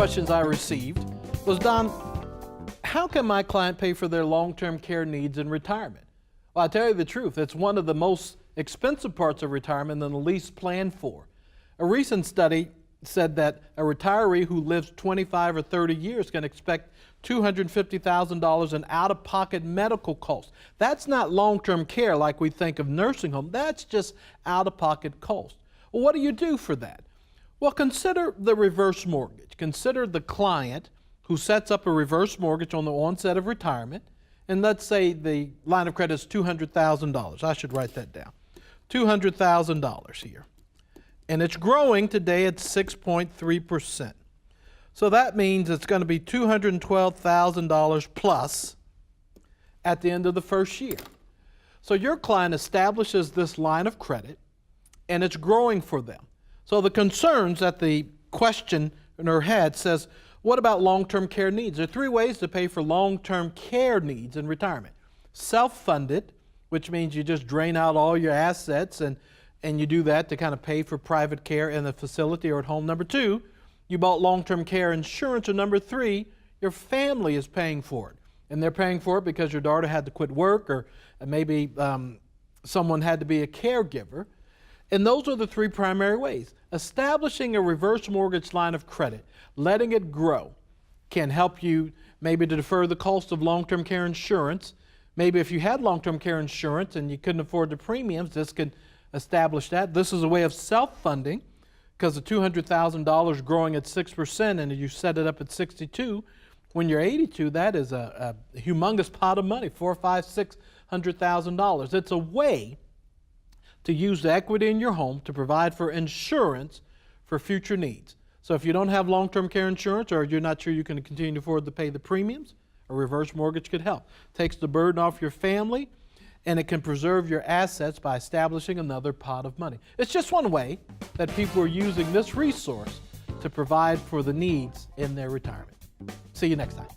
questions I received was, Don, how can my client pay for their long-term care needs in retirement? Well, I'll tell you the truth, it's one of the most expensive parts of retirement and the least planned for. A recent study said that a retiree who lives 25 or 30 years can expect $250,000 in out-of-pocket medical costs. That's not long-term care like we think of nursing home. That's just out-of-pocket costs. Well, what do you do for that? Well, consider the reverse mortgage. Consider the client who sets up a reverse mortgage on the onset of retirement, and let's say the line of credit is $200,000. I should write that down. $200,000 here. And it's growing today at 6.3%. So that means it's going to be $212,000 plus at the end of the first year. So your client establishes this line of credit, and it's growing for them. So the concerns that the questioner had says, what about long-term care needs? There are three ways to pay for long-term care needs in retirement. Self-funded, which means you just drain out all your assets and you do that to kind of pay for private care in the facility or at home. Number two, you bought long-term care insurance. Or number three, your family is paying for it. And they're paying for it because your daughter had to quit work, or maybe someone had to be a caregiver. And those are the three primary ways. Establishing a reverse mortgage line of credit, letting it grow, can help you maybe to defer the cost of long-term care insurance. Maybe if you had long-term care insurance and you couldn't afford the premiums, this could establish that. This is a way of self-funding, because the $200,000 growing at 6%, and you set it up at 62, when you're 82, that is a humongous pot of money, $600,000. It's a way to use the equity in your home to provide for insurance for future needs. So if you don't have long-term care insurance, or you're not sure you can continue to afford to pay the premiums, a reverse mortgage could help. Takes the burden off your family, and it can preserve your assets by establishing another pot of money. It's just one way that people are using this resource to provide for the needs in their retirement. See you next time.